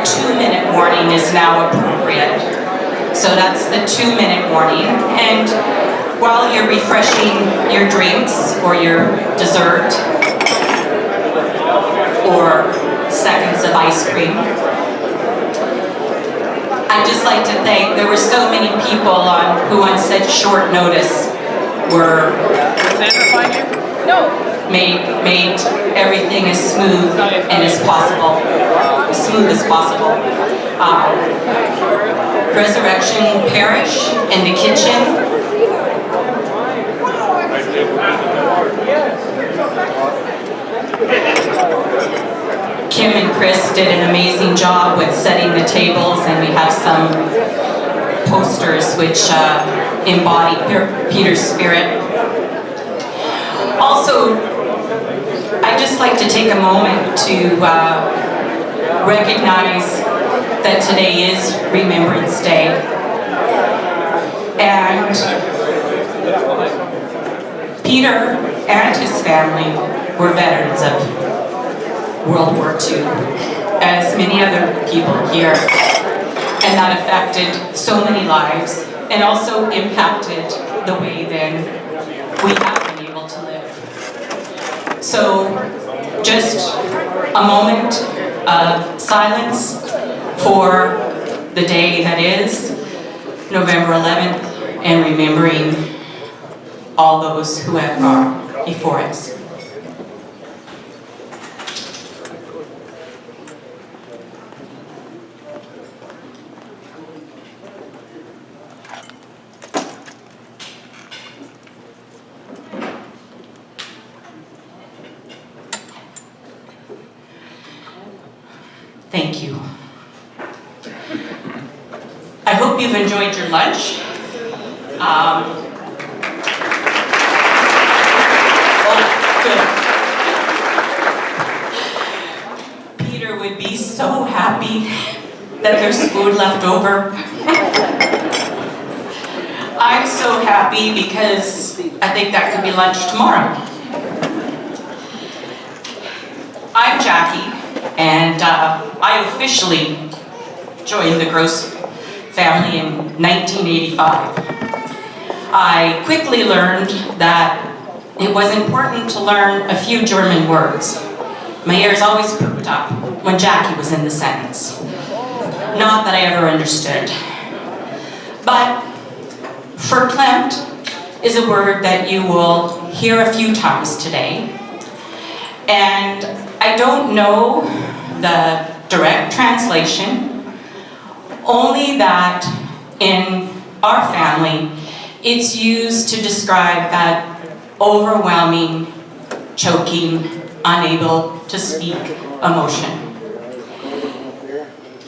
2-minute warning is now appropriate. So that's the 2-minute warning. And while you're refreshing your drinks or your dessert or seconds of ice cream, I'd just like to thank, there were so many people who on such short notice were made everything as smooth and as possible, as smooth as possible. Resurrection Parish in the kitchen. Kim and Chris did an amazing job with setting the tables, and we have some posters which embody Peter's spirit. Also, I'd just like to take a moment to recognize that today is Remembrance Day. And Peter and his family were veterans of World War II, as many other people here. And that affected so many lives and also impacted the way then we have been able to live. So just a moment of silence for the day that is November 11th and remembering all those who have gone before us. Thank you. I hope you've enjoyed your lunch. Good. Peter would be so happy that there's food left over. I'm so happy because I think that could be lunch tomorrow. I'm Jackie. And I officially joined the Gross family in 1985. I quickly learned that it was important to learn a few German words. My ears always perked up when Jackie was in the sentence. Not that I ever understood. But verklempt is a word that you will hear a few times today. And I don't know the direct translation, only that in our family, it's used to describe that overwhelming, choking, unable to speak emotion.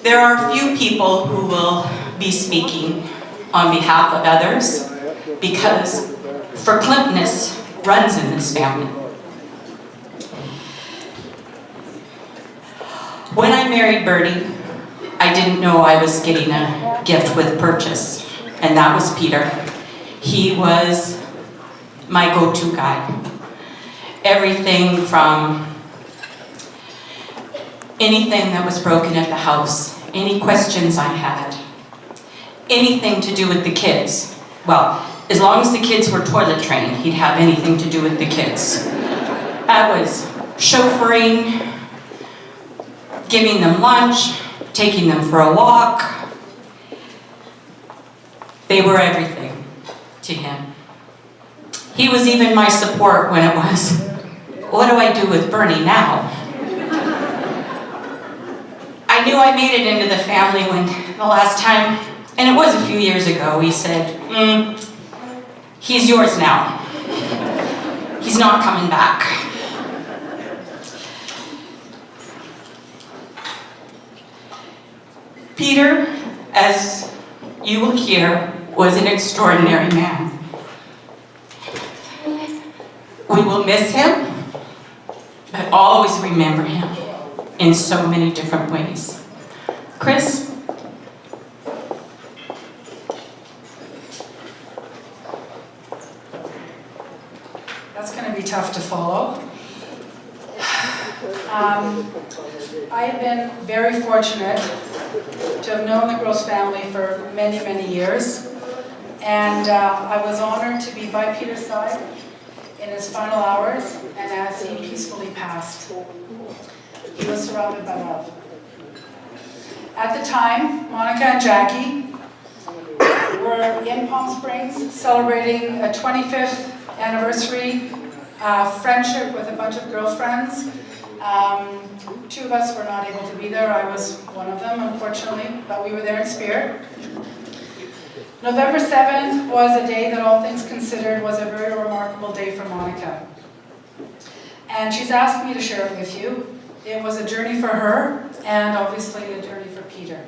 There are a few people who will be speaking on behalf of others because verklemptness runs in this family. When I married Bertie, I didn't know I was getting a gift with purchase, and that was Peter. He was my go-to guy. Everything from anything that was broken at the house, any questions I had, anything to do with the kids. Well, as long as the kids were toilet trained, he'd have anything to do with the kids. That was chauffeuring, giving them lunch, taking them for a walk. They were everything to him. He was even my support when it was, what do I do with Bernie now? I knew I made it into the family when the last time, and it was a few years ago, he said, he's yours now. He's not coming back. Peter, as you will hear, was an extraordinary man. We will miss him, but always remember him in so many different ways. Chris? That's going to be tough to follow. I have been very fortunate to have known the Gross family for many, many years. And I was honored to be by Peter's side in his final hours and as he peacefully passed. He was surrounded by love. At the time, Monica and Jackie were in Palm Springs celebrating a 25th anniversary friendship with a bunch of girlfriends. Two of us were not able to be there. I was one of them, unfortunately, but we were there in spirit. November 7th was a day that, all things considered, was a very remarkable day for Monica. And she's asked me to share it with you. It was a journey for her, and obviously a journey for Peter.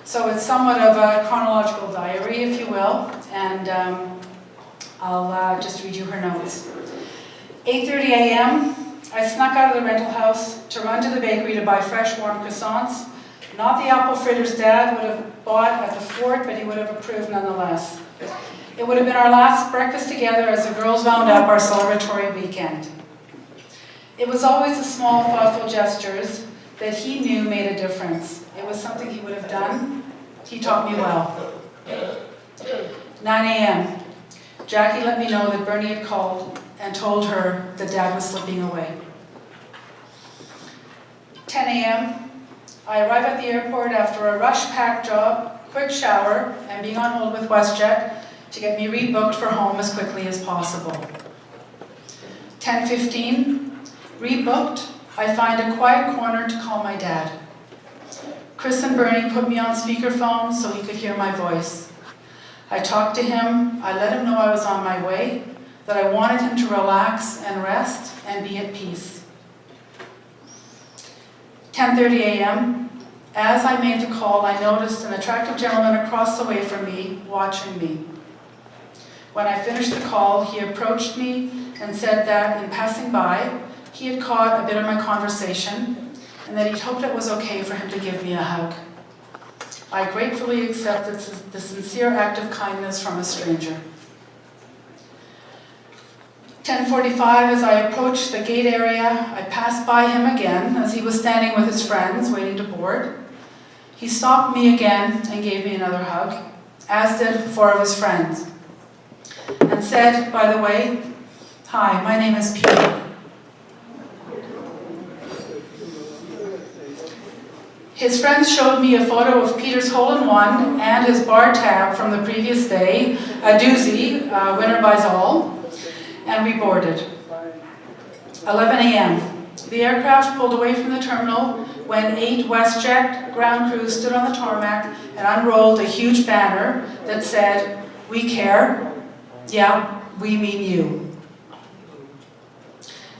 So it's somewhat of a chronological diary, if you will, and I'll just read you her notes. 8:30 a.m., I snuck out of the rental house to run to the bakery to buy fresh, warm croissants. Not the apple fritters Dad would have bought at the fort, but he would have approved nonetheless. It would have been our last breakfast together as the girls wound up our celebratory weekend. It was always the small, thoughtful gestures that he knew made a difference. It was something he would have done. He taught me well. 9 a.m. Jackie let me know that Bernie had called and told her that Dad was slipping away. 10 a.m. I arrive at the airport after a rush-packed job, quick shower, and being on hold with WestJet to get me rebooked for home as quickly as possible. 10:15, rebooked, I find a quiet corner to call my dad. Chris and Bernie put me on speakerphone so he could hear my voice. I talked to him, I let him know I was on my way, that I wanted him to relax and rest and be at peace. 10:30 a.m. As I made the call, I noticed an attractive gentleman across the way from me, watching me. When I finished the call, he approached me and said that, in passing by, he had caught a bit of my conversation and that he'd hoped it was okay for him to give me a hug. I gratefully accepted the sincere act of kindness from a stranger. 10:45, as I approached the gate area, I passed by him again as he was standing with his friends waiting to board. He stopped me again and gave me another hug, as did 4 of his friends, and said, by the way, "Hi, my name is Peter." His friends showed me a photo of Peter's hole-in-one and his bar tab from the previous day, a doozy, winner buys all, and we boarded. 11 a.m. The aircraft pulled away from the terminal when 8 WestJet ground crews stood on the tarmac and unrolled a huge banner that said, "We care. Yeah, we mean you."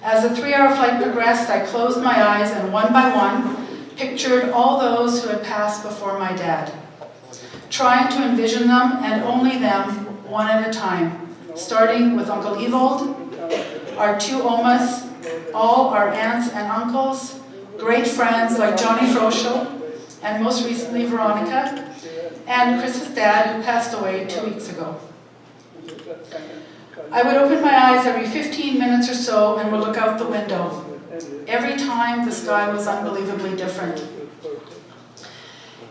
As the 3-hour flight progressed, I closed my eyes and one by one pictured all those who had passed before my dad, trying to envision them and only them one at a time, starting with Uncle Evold, our 2 Omas, all our aunts and uncles, great friends like Johnny Froschel, and most recently Veronica, and Chris's dad, who passed away 2 weeks ago. I would open my eyes every 15 minutes or so and would look out the window. Every time, the sky was unbelievably different.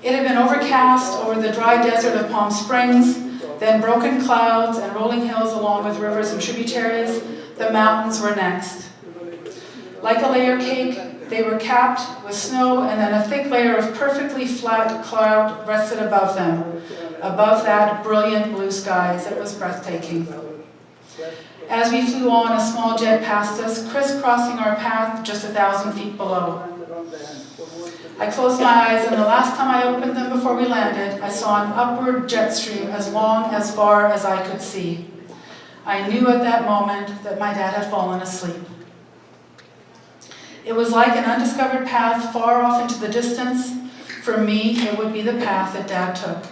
It had been overcast over the dry desert of Palm Springs, then broken clouds and rolling hills along with rivers and tributaries. The mountains were next. Like a layer cake, they were capped with snow, and then a thick layer of perfectly flat cloud rested above them. Above that, brilliant blue skies. It was breathtaking. As we flew on, a small jet passed us, crisscrossing our path just 1,000 feet below. I closed my eyes, and the last time I opened them before we landed, I saw an upward jet stream as long as far as I could see. I knew at that moment that my dad had fallen asleep. It was like an undiscovered path far off into the distance. For me, it would be the path that Dad took.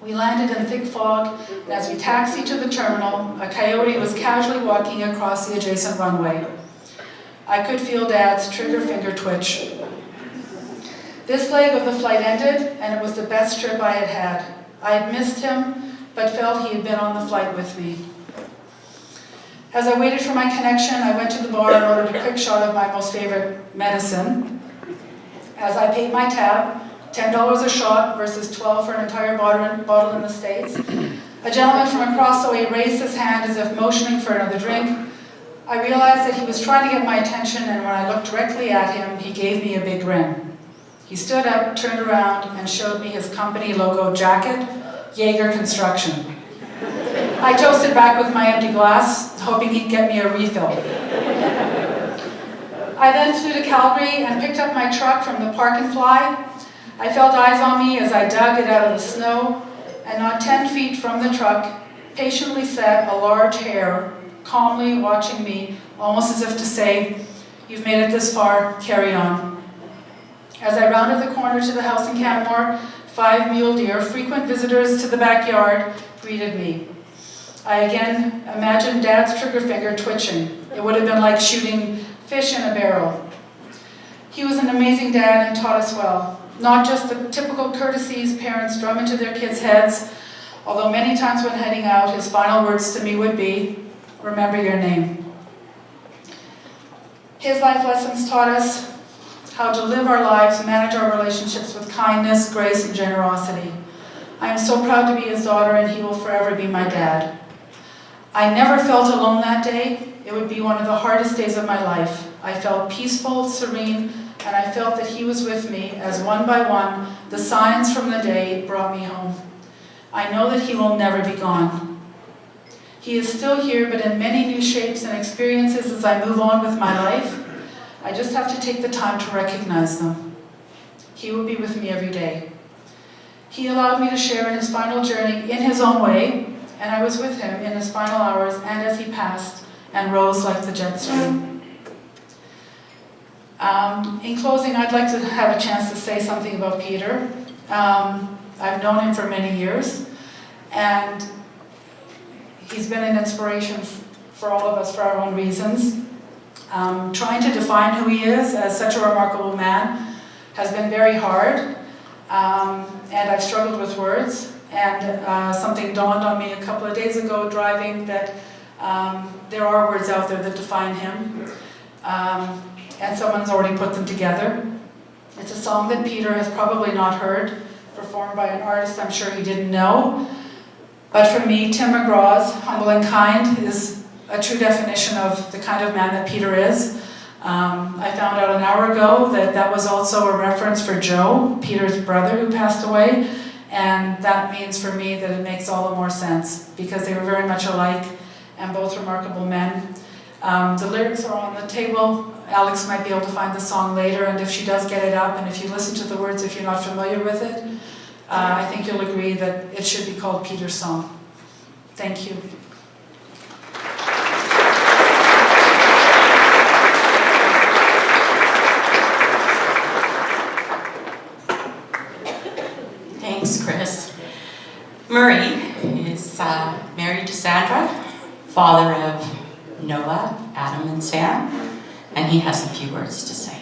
We landed in thick fog, and as we taxied to the terminal, a coyote was casually walking across the adjacent runway. I could feel Dad's trigger finger twitch. This leg of the flight ended, and it was the best trip I had had. I had missed him, but felt he had been on the flight with me. As I waited for my connection, I went to the bar and ordered a quick shot of my most favorite medicine. As I paid my tab, $10 a shot versus $12 for an entire bottle in the States, a gentleman from across the way raised his hand as if motioning for another drink. I realized that he was trying to get my attention, and when I looked directly at him, he gave me a big grin. He stood up, turned around, and showed me his company logo jacket, Jaeger Construction. I toasted back with my empty glass, hoping he'd get me a refill. I then flew to Calgary and picked up my truck from the Park and Fly. I felt eyes on me as I dug it out of the snow, and not 10 feet from the truck, patiently sat a large hare, calmly watching me, almost as if to say, "You've made it this far, carry on." As I rounded the corner to the house in Canmore, 5 mule deer, frequent visitors to the backyard, greeted me. I again imagined Dad's trigger finger twitching. It would have been like shooting fish in a barrel. He was an amazing dad and taught us well. Not just the typical courtesies parents drum into their kids' heads, although many times when heading out, his final words to me would be, "Remember your name." His life lessons taught us how to live our lives and manage our relationships with kindness, grace, and generosity. I am so proud to be his daughter, and he will forever be my dad. I never felt alone that day. It would be one of the hardest days of my life. I felt peaceful, serene, and I felt that he was with me as one by one the signs from the day brought me home. I know that he will never be gone. He is still here, but in many new shapes and experiences as I move on with my life. I just have to take the time to recognize them. He will be with me every day. He allowed me to share in his final journey in his own way, and I was with him in his final hours and as he passed and rose like the jet stream. In closing, I'd like to have a chance to say something about Peter. I've known him for many years, and he's been an inspiration for all of us for our own reasons. Trying to define who he is as such a remarkable man has been very hard, and I've struggled with words. And something dawned on me a couple of days ago driving that there are words out there that define him, and someone's already put them together. It's a song that Peter has probably not heard, performed by an artist I'm sure he didn't know. But for me, Tim McGraw's Humble and Kind is a true definition of the kind of man that Peter is. I found out an hour ago that that was also a reference for Joe, Peter's brother who passed away, and that means for me that it makes all the more sense because they were very much alike and both remarkable men. The lyrics are on the table. Alex might be able to find the song later, and if she does get it up, and if you listen to the words, if you're not familiar with it, I think you'll agree that it should be called Peter's Song. Thank you. Thanks, Chris. Murray is married to Sandra, father of Noah, Adam, and Sam, and he has a few words to say.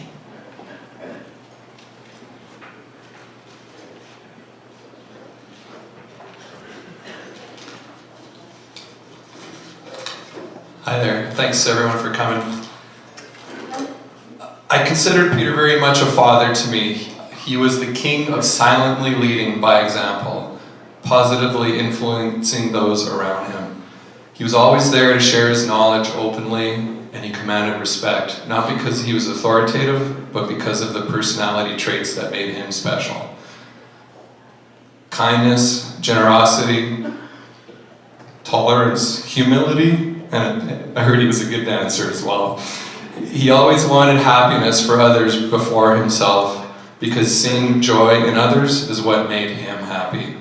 Hi there. Thanks everyone for coming. I considered Peter very much a father to me. He was the king of silently leading by example, positively influencing those around him. He was always there to share his knowledge openly, and he commanded respect, not because he was authoritative, but because of the personality traits that made him special. Kindness, generosity, tolerance, humility, and I heard he was a good dancer as well. He always wanted happiness for others before himself, because seeing joy in others is what made him happy.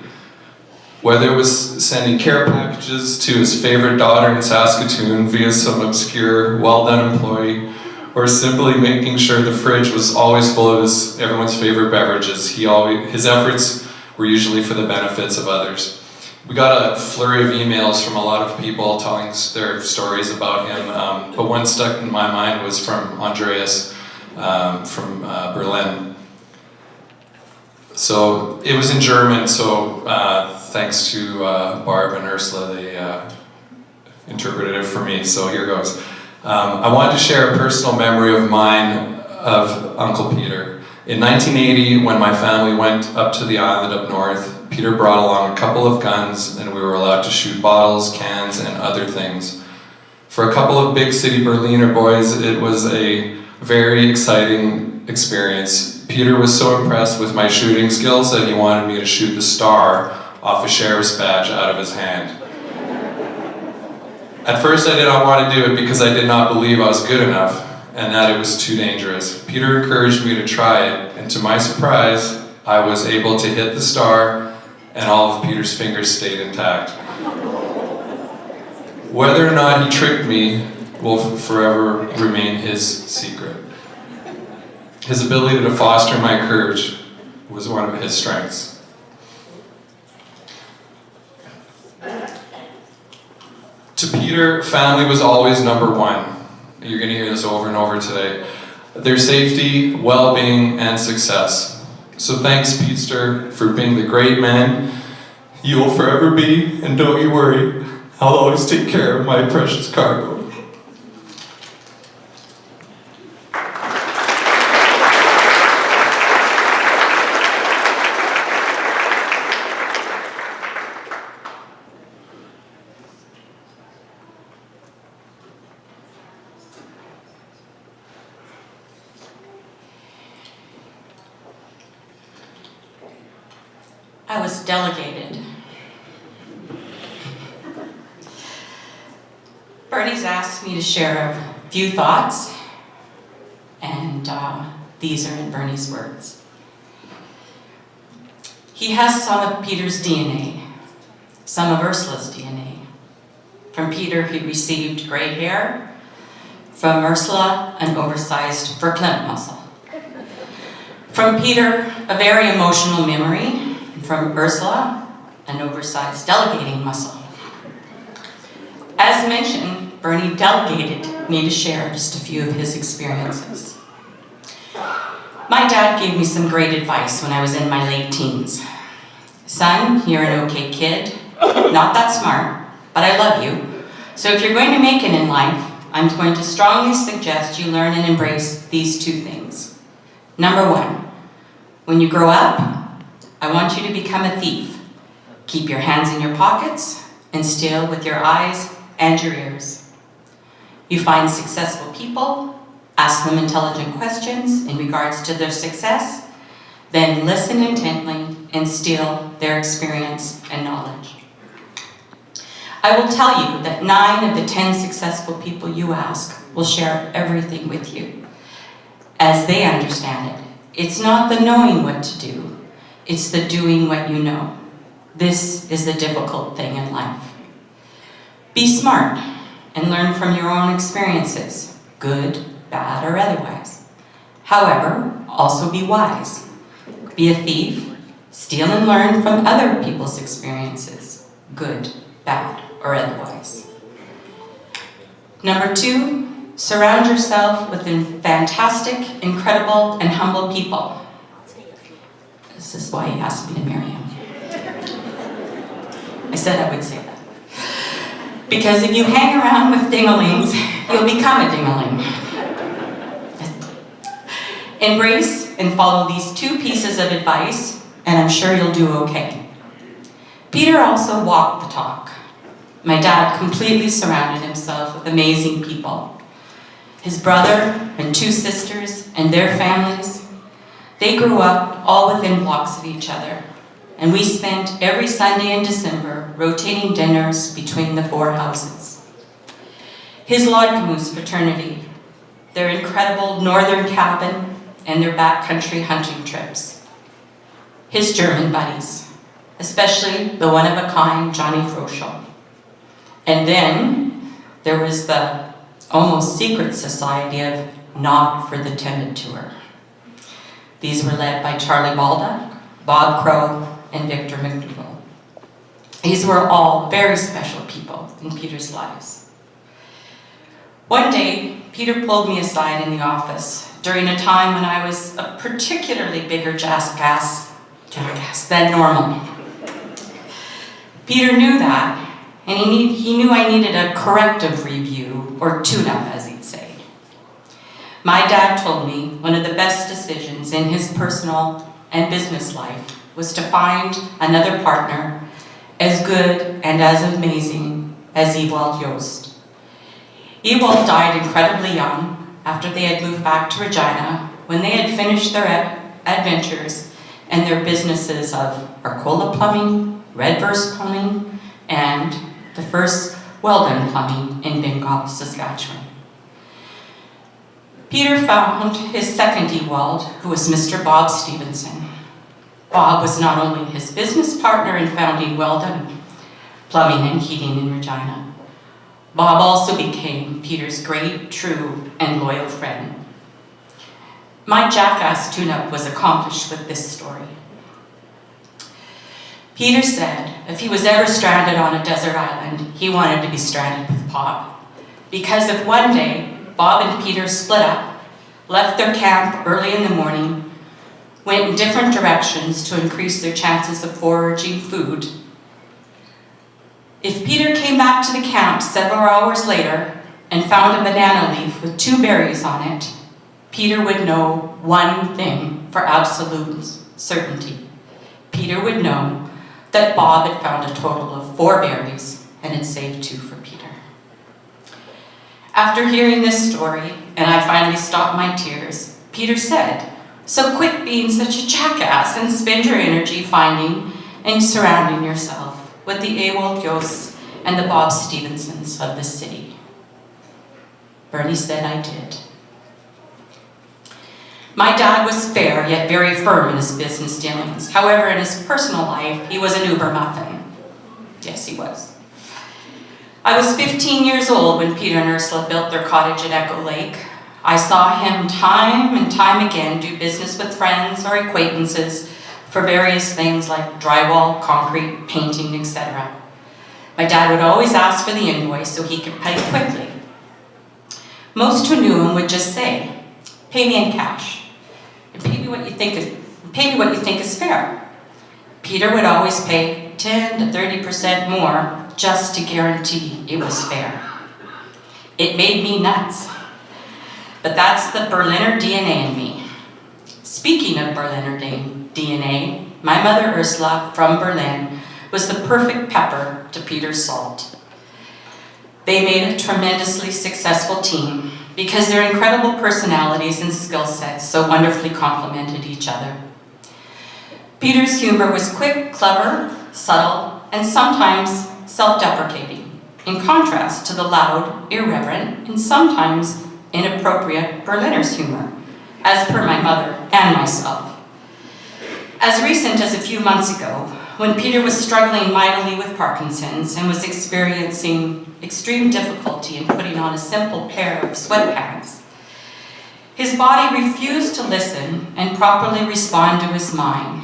Whether it was sending care packages to his favorite daughter in Saskatoon via some obscure, well-done employee, or simply making sure the fridge was always full of everyone's favorite beverages, his efforts were usually for the benefits of others. We got a flurry of emails from a lot of people telling their stories about him, but one stuck in my mind was from Andreas from Berlin. So it was in German, so thanks to Barb and Ursula, they interpreted it for me, so here goes. I wanted to share a personal memory of mine of Uncle Peter. In 1980, when my family went up to the island up north, Peter brought along a couple of guns and we were allowed to shoot bottles, cans, and other things. For a couple of big city Berliner boys, it was a very exciting experience. Peter was so impressed with my shooting skills that he wanted me to shoot the star off a sheriff's badge out of his hand. At first I did not want to do it because I did not believe I was good enough and that it was too dangerous. Peter encouraged me to try it, and to my surprise, I was able to hit the star and all of Peter's fingers stayed intact. Whether or not he tricked me will forever remain his secret. His ability to foster my courage was one of his strengths. To Peter, family was always number one. You're going to hear this over and over today. Their safety, well-being, and success. So thanks, Peter, for being the great man you will forever be, and don't you worry, I'll always take care of my precious cargo. I was delegated. Bernie's asked me to share a few thoughts, and these are in Bernie's words. He has some of Peter's DNA, some of Ursula's DNA. From Peter, he received gray hair. From Ursula, an oversized verklempt muscle. From Peter, a very emotional memory. From Ursula, an oversized delegating muscle. As mentioned, Bernie delegated me to share just a few of his experiences. My dad gave me some great advice when I was in my late teens. Son, you're an okay kid, not that smart, but I love you. So if you're going to make it in life, I'm going to strongly suggest you learn and embrace these two things. Number one, when you grow up, I want you to become a thief. Keep your hands in your pockets and steal with your eyes and your ears. You find successful people, ask them intelligent questions in regards to their success, then listen intently and steal their experience and knowledge. I will tell you that 9 of the 10 successful people you ask will share everything with you as they understand it. It's not the knowing what to do. It's the doing what you know. This is the difficult thing in life. Be smart and learn from your own experiences, good, bad, or otherwise. However, also be wise. Be a thief, steal and learn from other people's experiences, good, bad, or otherwise. Number 2, surround yourself with fantastic, incredible, and humble people. This is why he asked me to marry him. I said I would say that. Because if you hang around with dinglings, you'll become a dingling. Embrace and follow these 2 pieces of advice, and I'm sure you'll do okay. Peter also walked the talk. My dad completely surrounded himself with amazing people. His brother and 2 sisters and their families, they grew up all within blocks of each other, and we spent every Sunday in December rotating dinners between the 4 houses. His Lodcamoose fraternity, their incredible northern cabin, and their backcountry hunting trips. His German buddies, especially the one-of-a-kind Johnny Froschel. And then there was the almost secret society of Not for the Timid Tour. These were led by Charlie Baldock, Bob Crow, and Victor McDougall. These were all very special people in Peter's lives. One day, Peter pulled me aside in the office during a time when I was a particularly bigger jackass than normal. Peter knew that, and he knew I needed a corrective review, or tune-up, as he'd say. My dad told me one of the best decisions in his personal and business life was to find another partner as good and as amazing as Ewald Jost. Ewald died incredibly young after they had moved back to Regina when they had finished their adventures and their businesses of Arcola Plumbing, Redverse Plumbing, and the first Weldon Plumbing in Bingham, Saskatchewan. Peter found his second Ewald, who was Mr. Bob Stevenson. Bob was not only his business partner in founding Weldon Plumbing and Heating in Regina. Bob also became Peter's great, true, and loyal friend. My jackass tune-up was accomplished with this story. Peter said if he was ever stranded on a desert island, he wanted to be stranded with Bob. Because if one day Bob and Peter split up, left their camp early in the morning, went in different directions to increase their chances of foraging food, if Peter came back to the camp several hours later and found a banana leaf with 2 berries on it, Peter would know one thing for absolute certainty. Peter would know that Bob had found a total of 4 berries and had saved 2 for Peter. After hearing this story, and I finally stopped my tears, Peter said, "So quit being such a jackass and spend your energy finding and surrounding yourself with the Ewald Josts and the Bob Stevensons of the city." Bernie said I did. My dad was fair, yet very firm in his business dealings. However, in his personal life, he was an uber muffin. Yes, he was. I was 15 years old when Peter and Ursula built their cottage at Echo Lake. I saw him time and time again do business with friends or acquaintances for various things like drywall, concrete, painting, etc. My dad would always ask for the invoice so he could pay quickly. Most who knew him would just say, "Pay me in cash. And pay me what you think is fair." Peter would always pay 10 to 30% more just to guarantee it was fair. It made me nuts. But that's the Berliner DNA in me. Speaking of Berliner DNA, my mother Ursula from Berlin was the perfect pepper to Peter's salt. They made a tremendously successful team because their incredible personalities and skill sets so wonderfully complemented each other. Peter's humor was quick, clever, subtle, and sometimes self-deprecating, in contrast to the loud, irreverent, and sometimes inappropriate Berliner's humor, as per my mother and myself. As recent as a few months ago, when Peter was struggling mightily with Parkinson's and was experiencing extreme difficulty in putting on a simple pair of sweatpants, his body refused to listen and properly respond to his mind.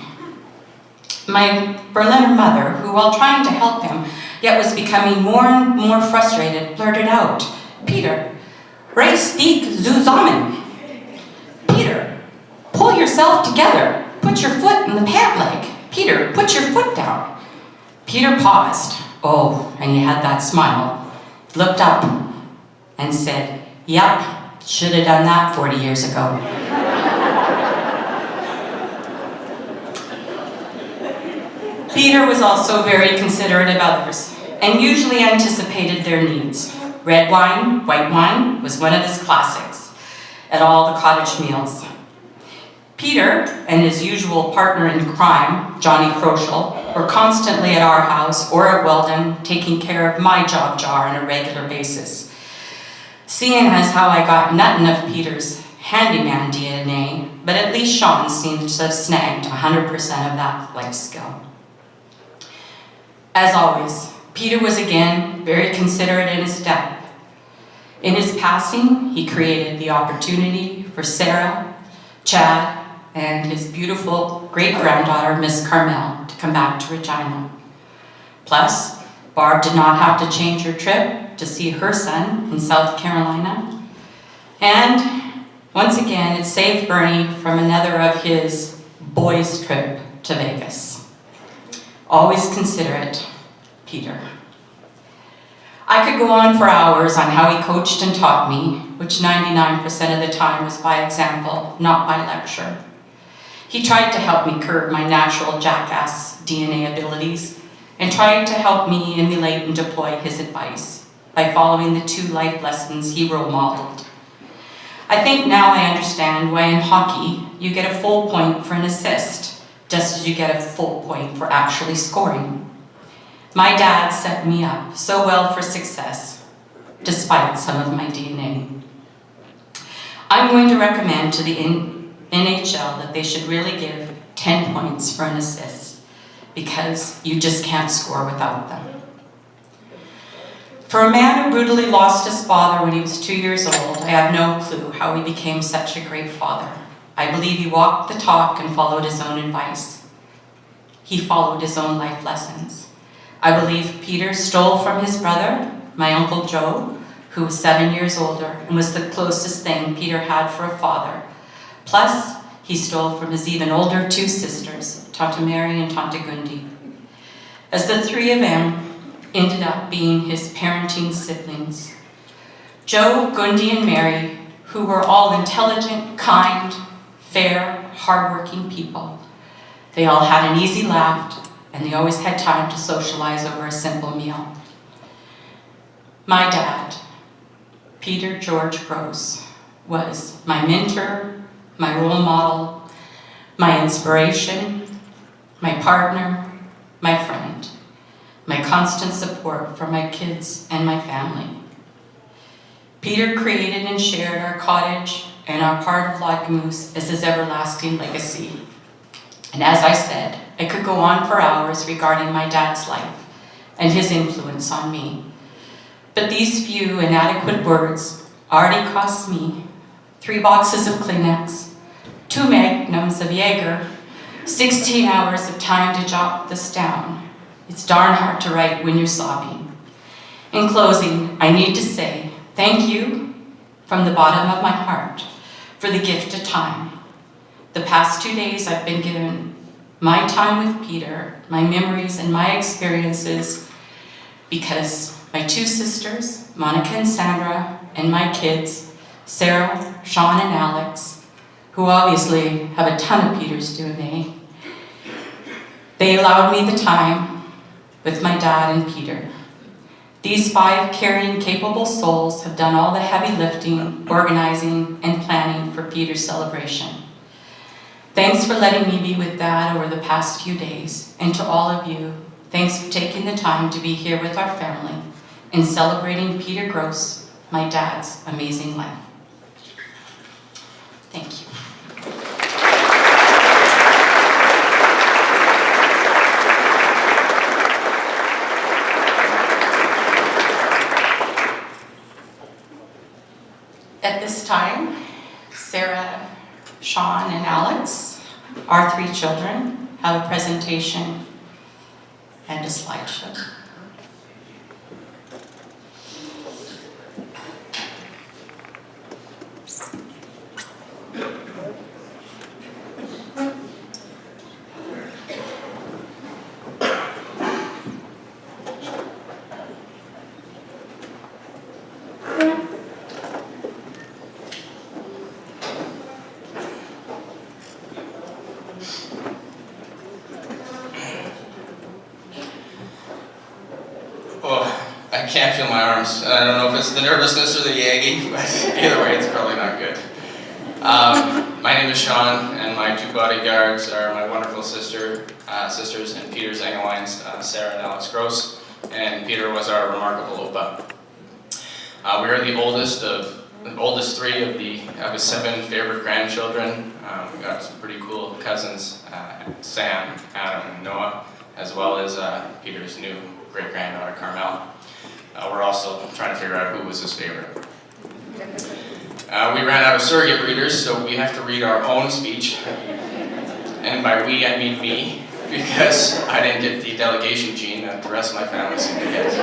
My Berliner mother, who while trying to help him, yet was becoming more and more frustrated, blurted out, "Peter, reiß dich zusammen. Peter, pull yourself together. Put your foot in the pant leg. Peter, put your foot down." Peter paused. Oh, and he had that smile. Looked up and said, "Yep, should have done that 40 years ago." Peter was also very considerate of others and usually anticipated their needs. Red wine, white wine was one of his classics at all the cottage meals. Peter and his usual partner in crime, Johnny Kroschel, were constantly at our house or at Weldon taking care of my job jar on a regular basis. Seeing as how I got nothing of Peter's handyman DNA, but at least Sean seemed to have snagged 100% of that life skill. As always, Peter was again very considerate in his death. In his passing, he created the opportunity for Sarah, Chad, and his beautiful great-granddaughter, Miss Carmel, to come back to Regina. Plus, Barb did not have to change her trip to see her son in South Carolina. And once again, it saved Bernie from another of his boys' trip to Vegas. Always considerate, Peter. I could go on for hours on how he coached and taught me, which 99% of the time was by example, not by lecture. He tried to help me curb my natural jackass DNA abilities and tried to help me emulate and deploy his advice by following the 2 life lessons he role modeled. I think now I understand why in hockey you get a full point for an assist, just as you get a full point for actually scoring. My dad set me up so well for success, despite some of my DNA. I'm going to recommend to the NHL that they should really give 10 points for an assist, because you just can't score without them. For a man who brutally lost his father when he was 2 years old, I have no clue how he became such a great father. I believe he walked the talk and followed his own advice. He followed his own life lessons. I believe Peter stole from his brother, my Uncle Joe, who was 7 years older and was the closest thing Peter had for a father. Plus, he stole from his even older 2 sisters, Tante Mary and Tante Gundi. As the 3 of them ended up being his parenting siblings. Joe, Gundi, and Mary, who were all intelligent, kind, fair, hardworking people. They all had an easy laugh, and they always had time to socialize over a simple meal. My dad, Peter George Gross, was my mentor, my role model, my inspiration, my partner, my friend, my constant support for my kids and my family. Peter created and shared our cottage and our part of Lac-Moose as his everlasting legacy. And as I said, I could go on for hours regarding my dad's life and his influence on me. But these few inadequate words already cost me 3 boxes of Kleenex, 2 magnums of Jaeger, 16 hours of time to jot this down. It's darn hard to write when you're sobbing. In closing, I need to say thank you from the bottom of my heart for the gift of time. The past 2 days I've been given my time with Peter, my memories and my experiences, because my 2 sisters, Monica and Sandra, and my kids, Sarah, Sean, and Alex, who obviously have a ton of Peter's DNA, they allowed me the time with my dad and Peter. These 5 caring, capable souls have done all the heavy lifting, organizing, and planning for Peter's celebration. Thanks for letting me be with Dad over the past few days, and to all of you, thanks for taking the time to be here with our family in celebrating Peter Gross, my dad's amazing life. Thank you. At this time, Sarah, Sean, and Alex, our 3 children, have a presentation and a slideshow. Oh, I can't feel my arms. I don't know if it's the nervousness or the yagging, but either way, it's probably not good. My name is Sean, and my 2 bodyguards are my wonderful sisters and Peter's Engelwines, Sarah and Alex Gross, and Peter was our remarkable Opa. We are the oldest 3 of his 7 favorite grandchildren. We got some pretty cool cousins, Sam, Adam, and Noah, as well as Peter's new great-granddaughter, Carmel. We're also trying to figure out who was his favorite. We ran out of surrogate readers, so we have to read our own speech. And by we, I mean me, because I didn't get the delegation gene that the rest of my family seemed to get.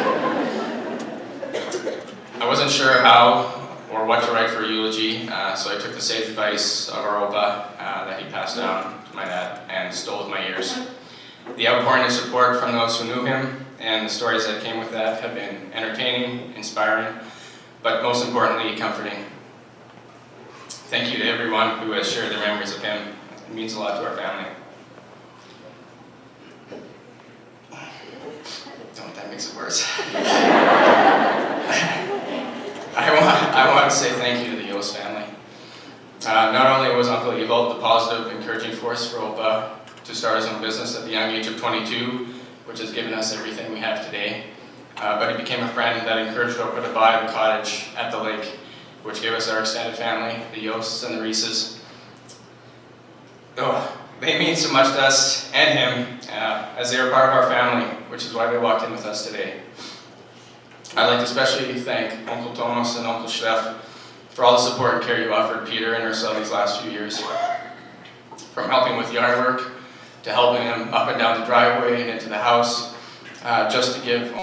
I wasn't sure how or what to write for a eulogy, so I took the sage advice of our Opa that he passed down to my dad and stole with my ears. The outpouring of support from those who knew him, and the stories that came with that have been entertaining, inspiring, but most importantly, comforting. Thank you to everyone who has shared their memories of him. It means a lot to our family. That makes it worse. I want to say thank you to the Yost family. Not only was Uncle Ewald the positive, encouraging force for Opa to start his own business at the young age of 22, which has given us everything we have today, but he became a friend that encouraged Opa to buy the cottage at the lake, which gave us our extended family, the Yosts and the Reeses. Oh, they mean so much to us and him, as they are part of our family, which is why they walked in with us today. I'd like to especially thank Uncle Thomas and Uncle Schleff for all the support and care you offered Peter and ourselves these last few years. From helping with yard work, to helping him up and down the driveway and into the house, just to give